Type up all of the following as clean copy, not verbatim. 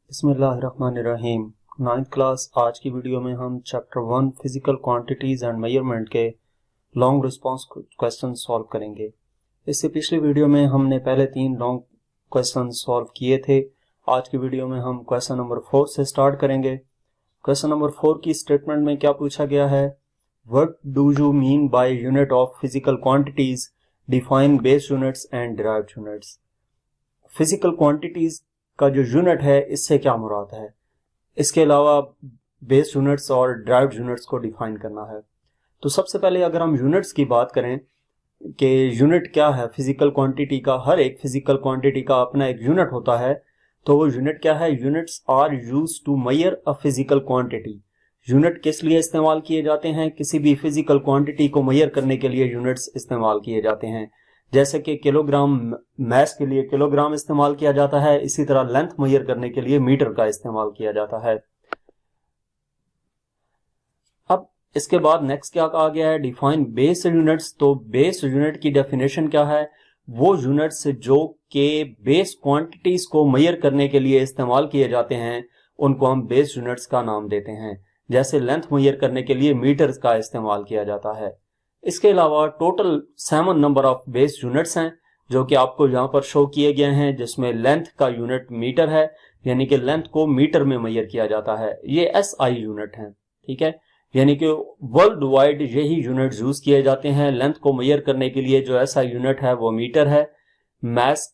बिस्मिल्लाहिर्रहमानिर्रहीम। 9th class आज की वीडियो में हम chapter 1 physical quantities and measurement के लॉन्ग रिस्पांस क्वेश्चन सॉल्व करेंगे। इससे पिछली वीडियो में हमने पहले 3 लॉन्ग क्वेश्चन सॉल्व किए थे। आज की वीडियो में हम क्वेश्चन नंबर 4 से स्टार्ट करेंगे। क्वेश्चन नंबर 4 की स्टेटमेंट में क्या पूछा गया है? What do you mean by unit of physical quantities? Define base units and derived units. Physical quantities का जो यूनिट है इससे क्या मुराद है, इसके अलावा बेस यूनिट्स और डिराइव्ड यूनिट्स को डिफाइन करना है। तो सबसे पहले अगर हम यूनिट्स की बात करें कि यूनिट क्या है फिजिकल क्वांटिटी का, हर एक फिजिकल क्वांटिटी का अपना एक यूनिट होता है। तो वो यूनिट क्या है? Units are used to measure a physical quantity. Unit किस लिए इस्तेमाल किए जाते हैं? किसी भी फिजिकल क्वांटिटी को मेजर करने के लिए यूनिट्स इस्तेमाल किए जाते हैं। जैसे कि किलोग्राम मैस के लिए किलोग्राम इस्तेमाल किया जाता है, इसी तरह लेंथ मेजर करने के लिए मीटर का इस्तेमाल किया जाता है। अब इसके बाद नेक्स्ट क्या कहा गया है? Define base units. तो बेस यूनिट की डेफिनेशन क्या है? वो यूनिट्स जो के बेस क्वांटिटीज को मेजर करने के लिए इस्तेमाल किए जाते हैं उनको हम बेस यूनिट्स का नाम देते हैं। जैसे लेंथ मेजर करने के लिए मीटर का इस्तेमाल किया जाता है। इसके अलावा total 7 number of base units हैं जो कि आपको यहाँ पर शो किए गए हैं, जिसमें लेंथ का यूनिट मीटर है, यानी कि लेंथ को मीटर में मेजर किया जाता है। ये SI यूनिट हैं, ठीक है, यानी कि वर्ल्ड वाइड यही यूनिट यूज किए जाते हैं। लेंथ को मेजर करने के लिए जो SI यूनिट है वो मीटर है, मैस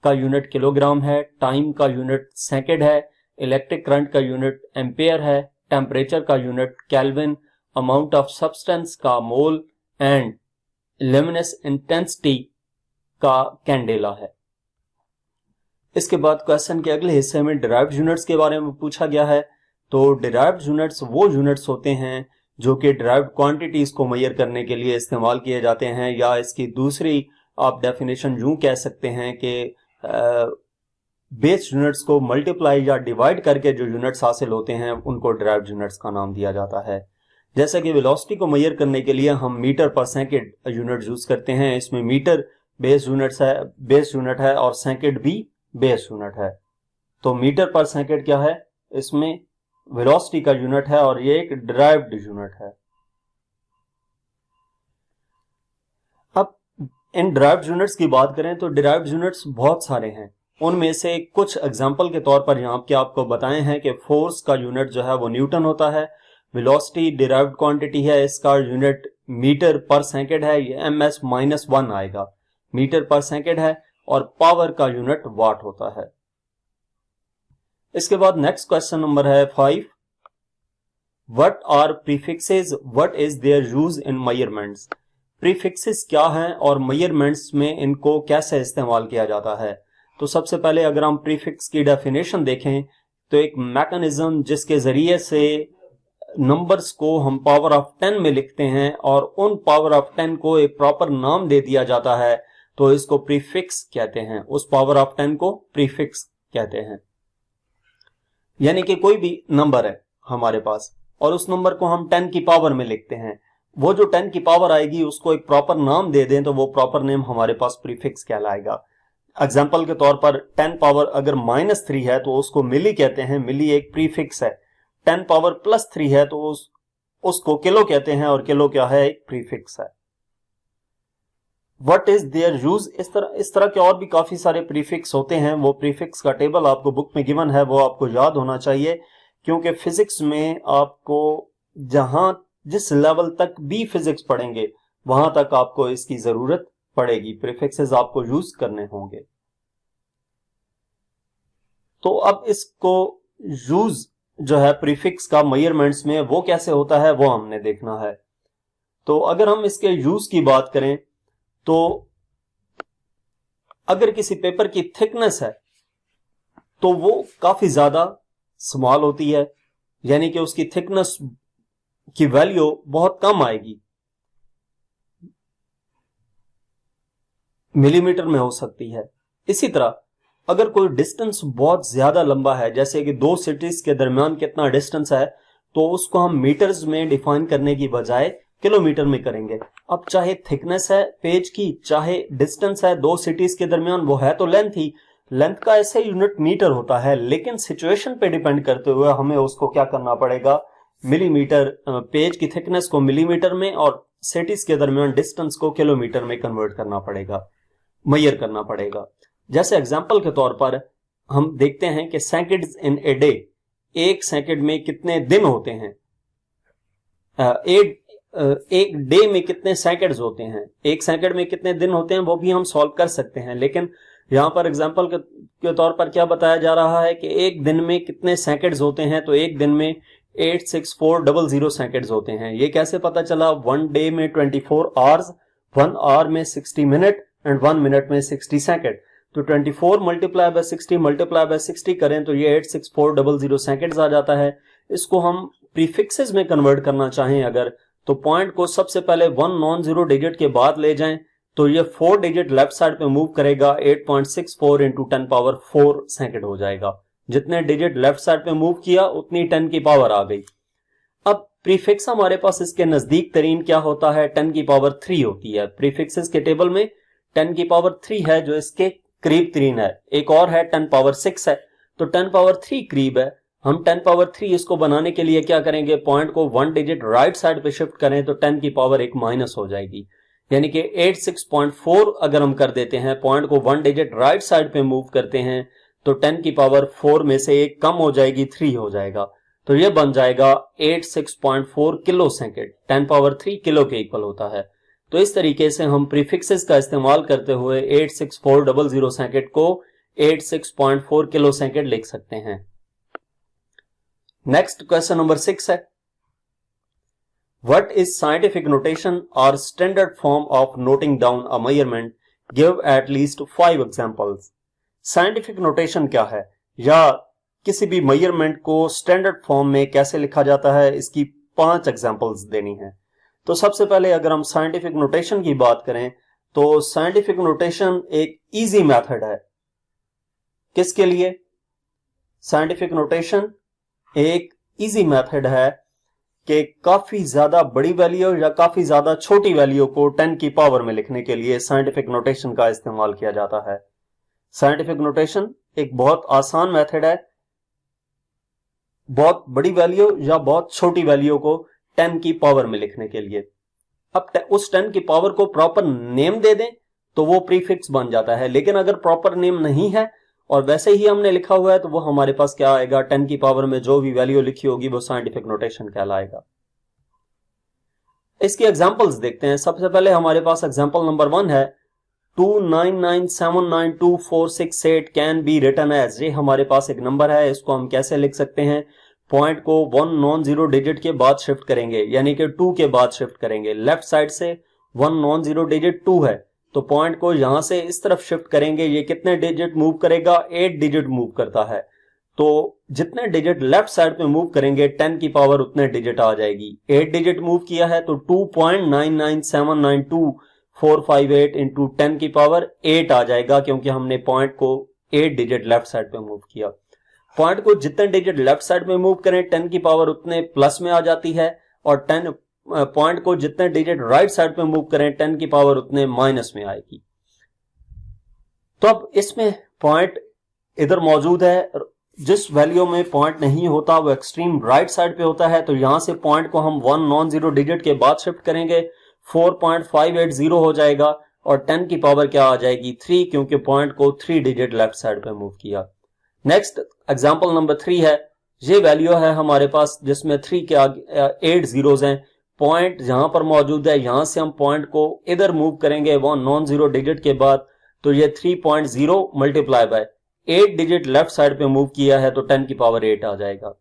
का यूनिट किलोग्राम है, टाइम का यूनिट सेकेंड है, इलेक्ट्रिक करंट का यूनिट एम्पेयर है, टेम्परेचर का unit kelvin, amount of substance का मोल एंड लुमिनस इंटेंसिटी का कैंडेला है। इसके बाद क्वेश्चन के अगले हिस्से में डिराइव्ड यूनिट्स के बारे में पूछा गया है। तो डिराइव्ड यूनिट्स वो यूनिट्स होते हैं जो कि डिराइव्ड क्वांटिटीज को मेजर करने के लिए इस्तेमाल किए जाते हैं, या इसकी दूसरी आप डेफिनेशन यूं कह सकते हैं कि बेस यूनिट्स को मल्टीप्लाई या डिवाइड करके जो यूनिट्स हासिल होते हैं उनको डिराइव्ड यूनिट्स का नाम दिया जाता है। जैसे कि वेलोसिटी को मेजर करने के लिए हम मीटर पर सेकंड यूनिट यूज करते हैं। इसमें मीटर बेस यूनिट है और सेकंड भी बेस यूनिट है। तो मीटर पर सेकंड क्या है? इसमें वेलोसिटी का यूनिट है और ये एक डिराइव्ड यूनिट है। अब इन डिराइव्ड यूनिट्स की बात करें तो डिराइव्ड यूनिट्स बहुत सारे हैं। उनमें से कुछ एग्जांपल के तौर पर यहाँ के आपको बताए हैं कि फोर्स का यूनिट जो है वो न्यूटन होता है। वेलोसिटी डिराइव्ड क्वांटिटी है, इसका यूनिट मीटर पर सेकंड है, ये ms-1 आएगा, मीटर पर सेकंड है। और पावर का यूनिट वाट होता है। इसके बाद नेक्स्ट क्वेश्चन नंबर है 5। What are prefixes? What is their use in measurements? Prefixes क्या हैं और मेजरमेंट्स में इनको कैसे इस्तेमाल किया जाता है? तो सबसे पहले अगर हम प्रीफिक्स की डेफिनेशन देखें तो एक मैकेनिज्म जिसके जरिए से नंबर्स को हम पावर ऑफ 10 में लिखते हैं और उन पावर ऑफ 10 को एक प्रॉपर नाम दे दिया जाता है, तो इसको प्रीफिक्स कहते हैं। उस पावर ऑफ 10 को प्रीफिक्स कहते हैं। यानी कि कोई भी नंबर है हमारे पास और उस नंबर को हम 10 की पावर में लिखते हैं, वो जो 10 की पावर आएगी उसको एक प्रॉपर नाम दे दें तो वो प्रॉपर नेम हमारे पास प्रीफिक्स कहलाएगा। एग्जाम्पल के तौर पर 10 पावर अगर -3 है तो उसको मिली कहते हैं, मिली एक प्रीफिक्स है। 10 पावर +3 है तो उसको किलो कहते हैं और किलो क्या है? एक प्रीफिक्स है। What is their use? इस तरह के और भी काफी सारे प्रीफिक्स होते हैं। वो प्रीफिक्स का टेबल आपको बुक में गिवन है, वो आपको याद होना चाहिए, क्योंकि फिजिक्स में आपको जिस लेवल तक भी फिजिक्स पढ़ेंगे वहां तक आपको इसकी जरूरत पड़ेगी, प्रीफिक्सेस आपको यूज करने होंगे। तो अब इसको यूज जो है प्रीफिक्स का मेजरमेंट्स में वो कैसे होता है वो हमने देखना है। तो अगर हम इसके यूज की बात करें तो अगर किसी पेपर की थिकनेस है तो वो काफी ज्यादा स्मॉल होती है, यानी कि उसकी थिकनेस की वैल्यू बहुत कम आएगी, मिलीमीटर में हो सकती है। इसी तरह अगर कोई डिस्टेंस बहुत ज्यादा लंबा है, जैसे कि 2 सिटीज के दरमियान कितना डिस्टेंस है, तो उसको हम मीटर्स में डिफाइन करने की बजाय किलोमीटर में करेंगे। अब चाहे थिकनेस है पेज की, चाहे डिस्टेंस है 2 सिटीज के दरमियान, वो है तो लेंथ ही, लेंथ का ऐसे यूनिट मीटर होता है, लेकिन सिचुएशन पे डिपेंड करते हुए हमें उसको क्या करना पड़ेगा, मिलीमीटर, पेज की थिकनेस को मिलीमीटर में और सिटीज के दरमियान डिस्टेंस को किलोमीटर में कन्वर्ट करना पड़ेगा, मेजर करना पड़ेगा। जैसे एग्जांपल के तौर पर हम देखते हैं कि सेकंड्स इन ए डे, एक सेकंड में कितने दिन होते हैं, एक डे में कितने सेकंड्स होते हैं, एक सेकंड में कितने दिन होते हैं, वो भी हम सॉल्व कर सकते हैं। लेकिन यहां पर एग्जांपल के तौर पर क्या बताया जा रहा है कि एक दिन में कितने सेकंड्स होते हैं, तो एक दिन में 86400 सेकंड्स होते हैं। ये कैसे पता चला? 1 डे में 24 आवर्स, 1 आवर में 60 मिनट एंड 1 मिनट में 60 सेकंड। तो 24 मल्टीप्लाई बाय 60 मल्टीप्लाई बाय 60 करें तो ये 86400 सेकंड्स आ जाता है। इसको हम प्रीफिक्सेस में कन्वर्ट करना चाहें अगर, तो पॉइंट को सबसे पहले 1 नॉन जीरो डिजिट के बाद ले जाएं तो ये 4 डिजिट लेफ्ट साइड पे मूव करेगा, 8.64 इंटू 10 पावर 4 सेकंड हो जाएगा। जितने डिजिट लेफ्ट साइड पे मूव किया उतनी 10 की पावर आ गई। अब प्रीफिक्स हमारे पास इसके नजदीक तरीन क्या होता है, 10 की पावर 3 होती है। प्रीफिक्सेस के टेबल में 10 की पावर 3 है जो इसके करीब तरीन है। एक और है 10 पावर 6 है, तो 10 पावर 3 करीब है। हम 10 पावर 3 इसको बनाने के लिए क्या करेंगे, पॉइंट को 1 डिजिट राइट साइड पे शिफ्ट करें तो 10 की पावर 1 माइनस हो जाएगी, यानी कि 86.4 अगर हम कर देते हैं, पॉइंट को 1 डिजिट राइट साइड पे मूव करते हैं तो 10 की पावर 4 में से 1 कम हो जाएगी, 3 हो जाएगा, तो ये बन जाएगा 86.4 किलो सेकंड। 10 पावर 3 किलो के इक्वल होता है। तो इस तरीके से हम प्रीफिक्सेस का इस्तेमाल करते हुए 86400 सेकंड को 86.4 किलो सेकंड लिख सकते हैं। नेक्स्ट क्वेश्चन नंबर 6 है, व्हाट इज साइंटिफिक नोटेशन और standard form of noting down a measurement, give at least 5 examples. Scientific notation क्या है या किसी भी मेजरमेंट को स्टैंडर्ड फॉर्म में कैसे लिखा जाता है, इसकी 5 एग्जांपल्स देनी है। तो सबसे पहले अगर हम साइंटिफिक नोटेशन की बात करें तो साइंटिफिक नोटेशन एक इजी मेथड है। किसके लिए? साइंटिफिक नोटेशन एक इजी मेथड है कि काफी ज्यादा बड़ी वैल्यू या काफी ज्यादा छोटी वैल्यू को 10 की पावर में लिखने के लिए साइंटिफिक नोटेशन का इस्तेमाल किया जाता है। साइंटिफिक नोटेशन एक बहुत आसान मेथड है बहुत बड़ी वैल्यू या बहुत छोटी वैल्यू को 10 की पावर में लिखने के लिए। अब उस 10 की पावर को प्रॉपर नेम दे दें तो वो प्रीफिक्स बन जाता है, लेकिन अगर प्रॉपर नेम नहीं है और वैसे ही हमने लिखा हुआ है तो वो हमारे पास क्या आएगा, 10 की पावर में जो भी वैल्यू लिखी होगी वो साइंटिफिक नोटेशन कहलाएगा। इसकी एग्जांपल्स देखते हैं। सबसे पहले हमारे पास एग्जांपल नंबर 1 है, 299792468 कैन बी रिटन एज। ये हमारे पास एक नंबर है, इसको हम कैसे लिख सकते हैं, पॉइंट को 1 नॉन जीरो डिजिट के बाद शिफ्ट करेंगे, यानी कि 2 के बाद शिफ्ट करेंगे। लेफ्ट साइड से 1 नॉन जीरो डिजिट 2 है तो पॉइंट को यहां से इस तरफ शिफ्ट करेंगे। ये कितने डिजिट मूव करेगा, 8 डिजिट मूव करता है, तो जितने डिजिट लेफ्ट साइड पे मूव करेंगे 10 की पावर उतने डिजिट आ जाएगी। 8 डिजिट मूव किया है तो 2.99792458 इंटू 10 की पावर 8 आ जाएगा, क्योंकि हमने पॉइंट को 8 डिजिट लेफ्ट साइड पे मूव किया। पॉइंट को जितने डिजिट लेफ्ट साइड में मूव करें 10 की पावर उतने प्लस में आ जाती है, और 10 पॉइंट को जितने डिजिट राइट साइड पे मूव करें 10 की पावर उतने माइनस में आएगी। तो अब इसमें पॉइंट इधर मौजूद है, जिस वैल्यू में पॉइंट नहीं होता वो एक्सट्रीम राइट साइड पे होता है, तो यहां से पॉइंट को हम 1 नॉन जीरो डिजिट के बाद शिफ्ट करेंगे, 4.580 हो जाएगा, और 10 की पावर क्या आ जाएगी, 3, क्योंकि पॉइंट को 3 डिजिट लेफ्ट साइड पे मूव किया। नेक्स्ट एग्जांपल नंबर 3 है, ये वैल्यू है हमारे पास जिसमें 3 के आगे 8 जीरोस हैं। पॉइंट जहां पर मौजूद है यहां से हम पॉइंट को इधर मूव करेंगे 1 नॉन जीरो डिजिट के बाद, तो ये 3.0 multiply by 8 digit left side पे मूव किया है तो 10 की पावर 8 आ जाएगा।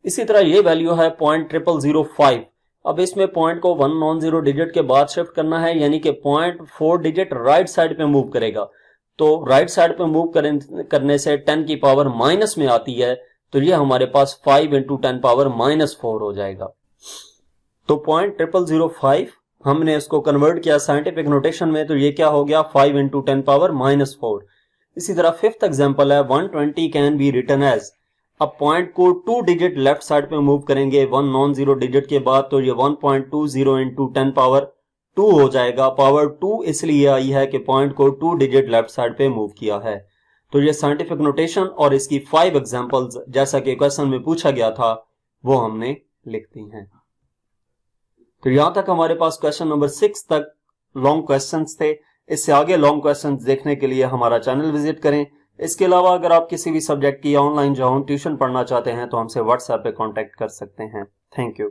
इसी तरह ये वैल्यू है 0.0005। अब इसमें पॉइंट को 1 नॉन जीरो डिजिट के बाद शिफ्ट करना है, यानी कि पॉइंट 4 डिजिट राइट साइड पे मूव करेगा, तो राइट साइड पे मूव करने से 10 की पावर माइनस में आती है, तो ये हमारे पास 5 इंटू 10 पावर -4 हो जाएगा। तो 0.0005 हमने इसको कन्वर्ट किया साइंटिफिक नोटेशन में, तो ये क्या हो गया, 5 इंटू 10 पावर -4। इसी तरह 5th एग्जांपल है, 120 कैन बी रिटन एज। अब पॉइंट को 2 डिजिट लेफ्ट साइड पे मूव करेंगे 1 नॉन जीरो डिजिट के बाद, तो ये 1.20 इंटू 10 पावर 2 हो जाएगा। पावर 2 इसलिए आई है कि पॉइंट को 2 डिजिट लेफ्ट साइड पे मूव किया है। तो ये साइंटिफिक नोटेशन और इसकी 5 एग्जांपल्स जैसा कि क्वेश्चन में पूछा गया था वो हमने लिख दी हैं। तो यहां तक हमारे पास क्वेश्चन नंबर 6 तक लॉन्ग क्वेश्चंस थे। इससे आगे लॉन्ग क्वेश्चंस देखने के लिए हमारा चैनल विजिट करें। इसके अलावा अगर आप किसी भी सब्जेक्ट की ऑनलाइन जो ट्यूशन पढ़ना चाहते हैं तो हमसे व्हाट्सएप पे कांटेक्ट कर सकते हैं। Thank you.